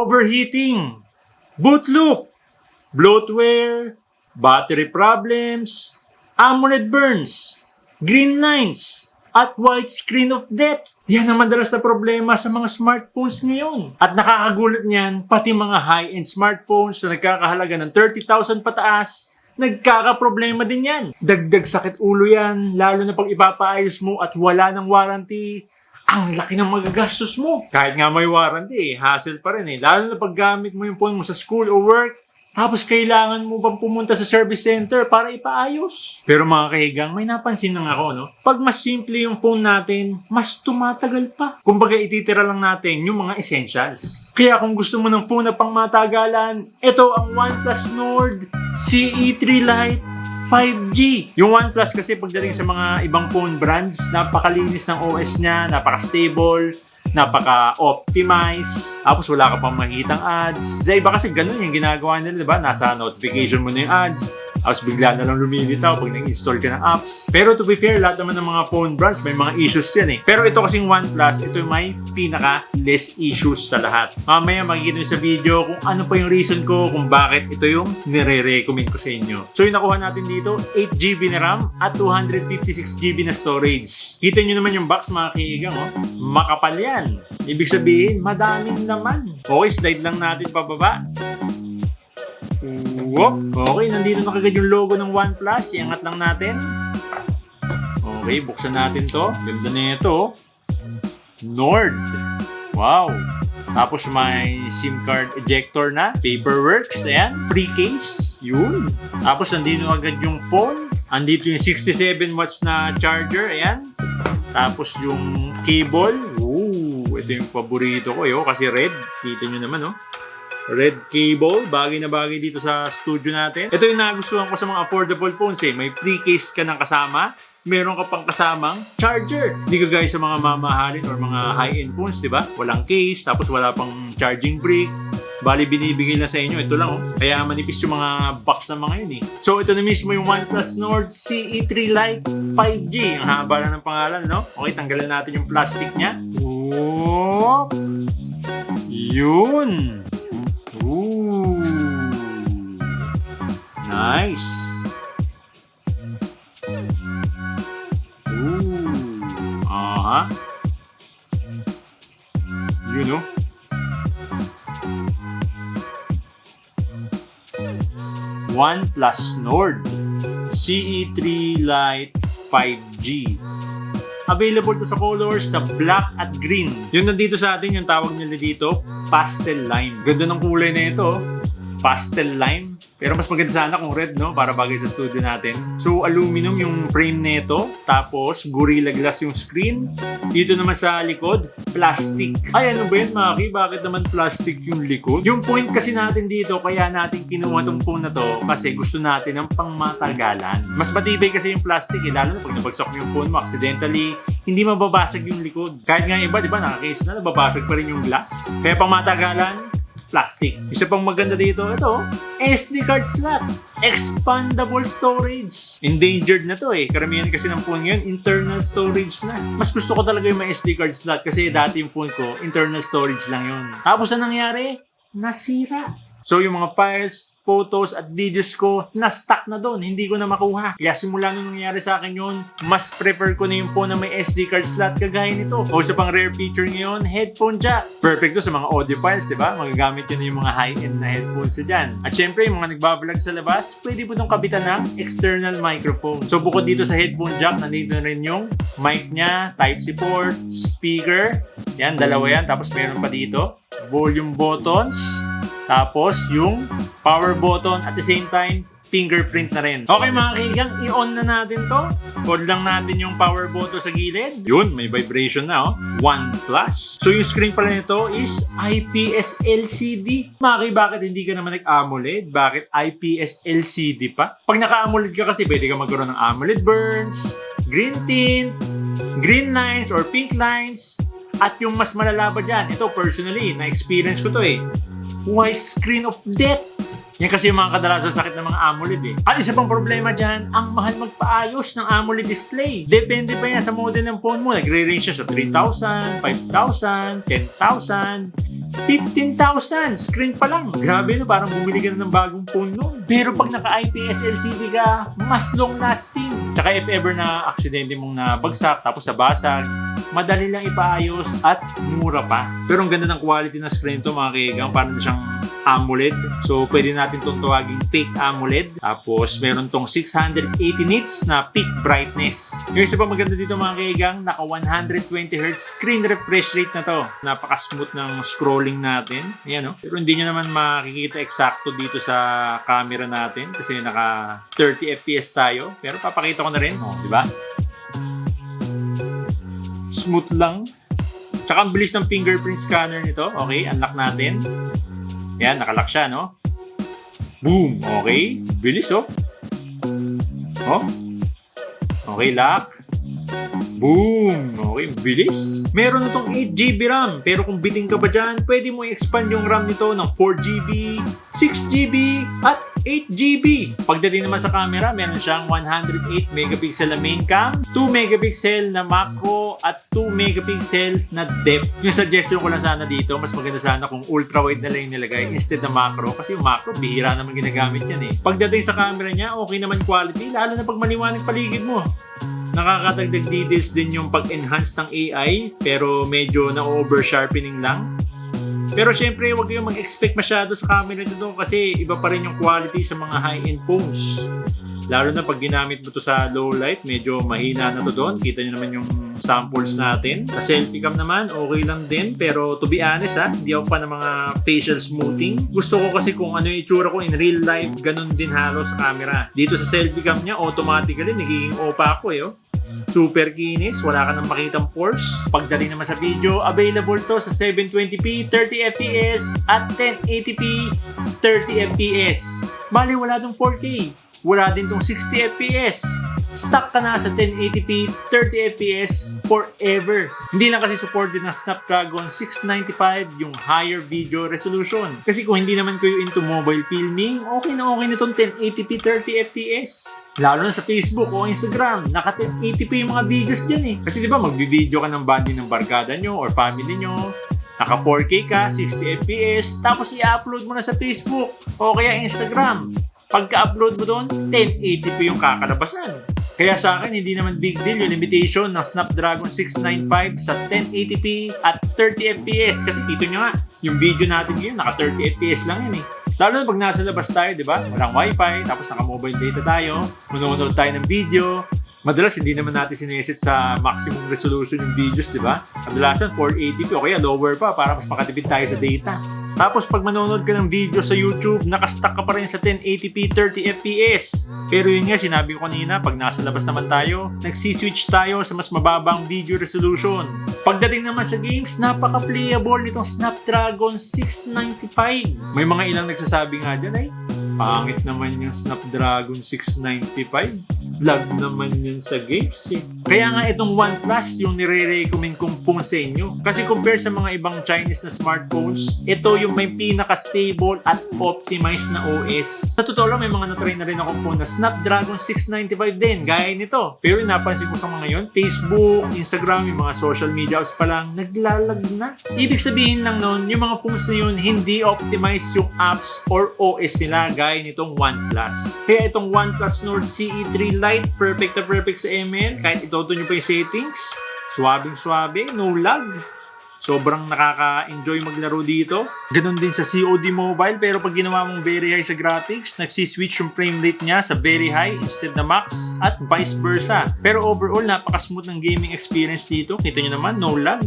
overheating, boot loop, bloatware, battery problems, AMOLED burns, green lines, at white screen of death. Yan ang madalas na problema sa mga smartphones ngayon. At nakakagulat niyan, pati mga high-end smartphones na nagkakahalaga ng 30,000 pataas, nagkakaproblema din yan. Dagdag sakit ulo yan, lalo na pag ipapaayos mo at wala ng warranty. Ang laki ng magagastos mo. Kahit nga may warranty, hassle pa rin eh. Lalo na pag gamit mo yung phone mo sa school o work, tapos kailangan mo bang pumunta sa service center para ipaayos? Pero mga kahigang, may napansin lang ako, no? Pag mas simple yung phone natin, mas tumatagal pa. Kumbaga, ititira lang natin yung mga essentials. Kaya kung gusto mo ng phone na pang matagalan, ito ang OnePlus Nord CE3 Lite 5G. Yung OnePlus kasi pagdating sa mga ibang phone brands, napakalinis ng OS niya, napaka-stable, napaka-optimize, tapos wala ka pang makikitang ads. Sa iba kasi ganun yung ginagawa nila, diba? Nasa notification mo na yung ads, tapos bigla na lang lumilitaw pag nag-install ka ng apps. Pero to be fair, lahat naman ng mga phone brands may mga issues yan eh. Pero ito kasing OnePlus, ito yung may pinaka-less issues sa lahat. Mamaya makikita nyo sa video kung ano pa yung reason ko kung bakit ito yung nire-recommend ko sa inyo. So yung nakuha natin dito, 8GB na RAM at 256GB na storage. Kita nyo naman yung box mga kaibigan, oh. Makapal yan. Ibig sabihin, madaming laman. Okay, slide lang natin pababa. Whoop. Okay, nandito na kagad yung logo ng OnePlus. Iangat lang natin. Okay, buksan natin to. Ganda na ito. Nord. Wow. Tapos may SIM card ejector na. Paperworks. Ayan. Free case. Yun. Tapos nandito agad yung phone. Andito yung 67 watts na charger. Ayan. Tapos yung cable. Ooh, ito yung paborito ko. Kasi red. Kita nyo naman, oh. Red cable, bagay na bagay dito sa studio natin. Ito yung nagustuhan ko sa mga affordable phones eh. May pre-case ka ng kasama, meron ka pang kasamang charger. Hindi ka guys sa mga mamahalin or mga high-end phones, di ba? Walang case, tapos wala pang charging brick. Bali, binibigay na sa inyo. Ito lang, oh. Kaya manipis yung mga box ng mga yun eh. So, ito na mismo yung OnePlus Nord CE3 Lite 5G. Ang haba na ng pangalan, no? Okay, tanggalan natin yung plastic niya. Whoop! Yun! Ooh. Nice. Ooh. Aha. You know. OnePlus Nord CE3 Lite 5G. Available to sa colors sa black at green. Yung nandito sa atin, yung tawag nila dito, pastel lime. Ganda ng kulay na ito, pastel lime. Pero mas maganda sana kung red, no? Para bagay sa studio natin. So, aluminum yung frame nito. Tapos, Gorilla Glass yung screen. Dito naman sa likod, plastic. Ay, ano ba yun, Maki? Bakit naman plastic yung likod? Yung point kasi natin dito, kaya natin kinuha tong phone na to kasi gusto natin ng pangmatagalan. Mas matibay kasi yung plastic eh. Lalo na pag nabagsak mo yung phone mo accidentally, hindi mababasag yung likod. Kahit nga iba, di ba, nakakase na, nababasag pa rin yung glass. Kaya pangmatagalan, plastic. Isa pang maganda dito, ito, SD card slot. Expandable storage. Endangered na to eh. Karamihan kasi ng phone ngayon, internal storage na. Mas gusto ko talaga yung may SD card slot kasi dati yung phone ko, internal storage lang yun. Tapos ang nangyari? Nasira. So yung mga files, photos at videos ko, na-stuck na doon. Hindi ko na makuha. Kaya simula nung nangyari sa akin yun, mas prefer ko na yung phone na may SD card slot kagaya nito. O sa pang rare feature ngayon, headphone jack. Perfect to sa mga audio files, diba? Magagamit yun yung mga high-end na headphones dyan. At syempre, yung mga nagbablog sa labas, pwede po itong kabitan ng external microphone. So bukod dito sa headphone jack, nandito na rin yung mic niya, Type-C port, speaker. Yan, dalawa yan. Tapos meron pa dito, volume buttons. Tapos, yung power button at the same time, fingerprint na rin. Okay mga kaibigan, i-on na natin to. Hold lang natin yung power button sa gilid. Yun, may vibration na, oh. OnePlus. So yung screen pala nito is IPS LCD. Maki, bakit hindi ka naman nag-AMOLED? Bakit IPS LCD pa? Pag naka-AMOLED ka kasi, pwede ka magkaroon ng AMOLED burns, green tint, green lines or pink lines, at yung mas malala pa dyan, ito personally, na-experience ko to eh. White screen of death. Yan kasi yung mga kadalasan sakit ng mga AMOLED eh. At isa pang problema dyan, ang mahal magpaayos ng AMOLED display. Depende pa yan sa model ng phone mo. Nagre-range siya sa 3,000, 5,000, 10,000. 15,000 screen pa lang. Grabe no, parang bumili ka na ng bagong phone noon. Pero pag naka-IPS LCD ka, mas long lasting. Tsaka if ever na aksidente mong nabagsak tapos nabasag, madali lang ipaayos at mura pa. Pero ang ganda ng quality ng screen to mga kaigang, parang siyang AMOLED. So pwede natin itong tawaging fake AMOLED. Tapos meron tong 680 nits na peak brightness. Yung isa pa maganda dito mga kaigang, naka 120Hz screen refresh rate na to. Napaka-smooth ng scrolling natin. Ayan, no? Pero hindi nyo naman makikita eksakto dito sa camera natin kasi naka 30 FPS tayo. Pero papakita ko na rin. Di ba? Smooth lang. Tsaka ang bilis ng fingerprint scanner nito. Okay, unlock natin. Yan, nakalock siya, no? Boom! Okay. Bilis, oh. Oh. Okay, lock. Boom! Okay, bilis. Meron na itong 8GB RAM. Pero kung biting ka ba dyan, pwede mo i-expand yung RAM nito ng 4GB, 6GB, at 8GB. Pagdating naman sa camera, meron siyang 108 megapixel na main cam, 2 megapixel na macro, at 2 megapixel na depth. Yung suggestion ko lang sana dito, mas maganda sana kung ultra-wide na lang yung nilagay instead na macro. Kasi yung macro, bihira naman ginagamit yan eh. Pagdating sa camera niya, okay naman quality, lalo na pag maliwanag paligid mo. Nakakadagdag details din yung pag-enhance ng AI, pero medyo na-over-sharpening lang. Pero syempre, huwag kayong mag-expect masyado sa camera nito kasi iba pa rin yung quality sa mga high-end phones. Lalo na pag ginamit mo to sa low light, medyo mahina na to doon. Kita nyo naman yung samples natin. Sa selfie cam naman, okay lang din. Pero to be honest hindi ako pa ng mga facial smoothing. Gusto ko kasi kung ano yung itsura ko in real life, ganun din halos sa camera. Dito sa selfie cam niya, automatically nagiging opa ako Super kinis, wala ka nang makitang pores. Pagdating naman sa video, available to sa 720p 30fps at 1080p 30fps. Bali wala tong 4K. Wala din tong 60fps. Stuck ka na sa 1080p 30fps forever. Hindi lang kasi supported ng Snapdragon 695 yung higher video resolution. Kasi kung hindi naman kayo into mobile filming, okay na itong 1080p 30fps. Lalo na sa Facebook o Instagram, naka 1080p yung mga videos dyan eh. Kasi di ba magbi-video ka ng body ng barkada nyo or family nyo, naka 4K ka, 60fps, tapos i-upload mo na sa Facebook o kaya Instagram. Pagka-upload mo doon, 1080p yung kakalabasan. Kaya sa akin, hindi naman big deal yung limitation ng Snapdragon 695 sa 1080p at 30fps. Kasi dito nyo nga, yung video natin ngayon, naka 30fps lang yan eh. Lalo na pag nasa labas tayo, di ba? Walang wifi, tapos naka-mobile data tayo, manonood tayo ng video. Madalas, hindi naman natin sineset sa maximum resolution yung videos, di ba? Kadalasan, 480p o kaya lower pa para mas makatipid tayo sa data. Tapos pag manonood ka ng video sa YouTube, nakastuck ka pa rin sa 1080p 30fps. Pero yun nga, sinabi ko kanina, pag nasa labas naman tayo, nagsiswitch tayo sa mas mababang video resolution. Pagdating naman sa games, napaka-playable nitong Snapdragon 695. May mga ilang nagsasabi nga dyan pangit naman yung Snapdragon 695. Lag naman yun sa games eh. Kaya nga itong OnePlus yung nire-recommend kong phone sa inyo. Kasi compare sa mga ibang Chinese na smartphones, ito yung may pinaka-stable at optimized na OS. Sa totoo lang, may mga na-try na rin akong phone na Snapdragon 695 din, gaya nito. Pero napansin ko sa mga yun, Facebook, Instagram, yung mga social media apps pa lang, naglalag na. Ibig sabihin lang nun, yung mga phones na yun, hindi optimized yung apps or OS nila, gaya nitong OnePlus. Kaya itong OnePlus Nord CE3 Lite, perfect na perfect sa ML. Kahit itoto nyo pa yung settings, swabing-swabe, no lag. Sobrang nakaka-enjoy maglaro dito. Ganon din sa COD Mobile, pero pag ginawa mong very high sa graphics, nagsiswitch yung frame rate niya sa very high instead na max at vice versa. Pero overall, napaka-smooth ng gaming experience dito. Kita nyo naman, no lag.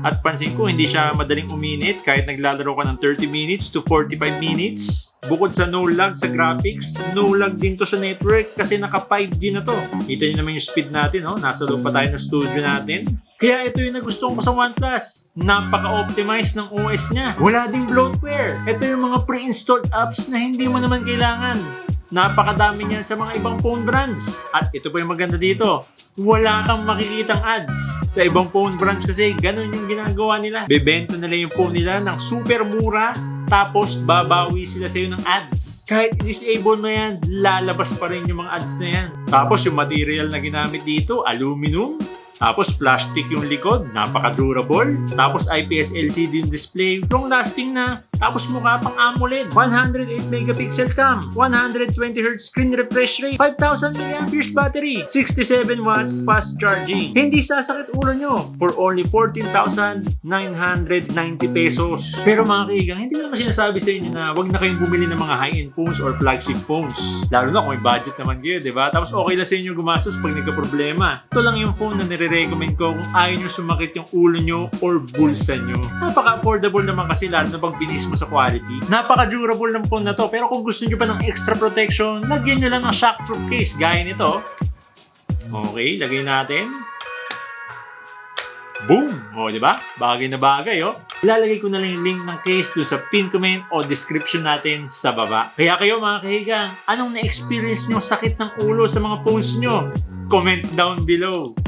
At pansin ko, hindi siya madaling uminit kahit naglalaro ka ng 30 minutes to 45 minutes. Bukod sa no lag sa graphics, no lag din to sa network kasi naka 5G na to. Kita nyo naman yung speed natin, nasa loob pa tayo ng studio natin. Kaya ito yung nagustuhan ko sa OnePlus. Napaka-optimize ng OS niya. Wala ding bloatware. Ito yung mga pre-installed apps na hindi mo naman kailangan. Napakadami niyan sa mga ibang phone brands. At ito pa yung maganda dito. Wala kang makikitang ads. Sa ibang phone brands kasi, ganun yung ginagawa nila. Bebenta nila yung phone nila ng super mura, tapos babawi sila sa'yo ng ads. Kahit disable mo yan, lalabas pa rin yung mga ads na yan. Tapos yung material na ginamit dito, aluminum, Tapos plastic yung likod, napaka-durable. Tapos IPS LCD yung display, long lasting na. Tapos mukha pang AMOLED. 108 megapixel cam, 120Hz screen refresh rate, 5,000 mAh battery, 67 watts fast charging. Hindi sasakit ulo nyo for only 14,990 pesos. Pero mga kaibigan, hindi naman sinasabi sa inyo na wag na kayong bumili ng mga high-end phones or flagship phones. Lalo na kung may budget naman kayo, di ba? Tapos okay lang sa inyo gumastos pag nagka-problema. Ito lang yung phone na nire-recommend ko kung ayaw nyo sumakit yung ulo nyo or bulsa nyo. Napaka-affordable naman kasi lalo na pag binis mo sa quality. Napaka-durable ng phone na to. Pero kung gusto nyo pa ng extra protection, lagyan nyo lang ng shockproof case gaya nito. Okay, lagay natin. Boom! O, di ba? Bagay na bagay, oh. Ilalagay ko na lang yung link ng case doon sa pin comment o description natin sa baba. Kaya kayo mga kahigang, anong na-experience nyo sakit ng ulo sa mga phones nyo? Comment down below.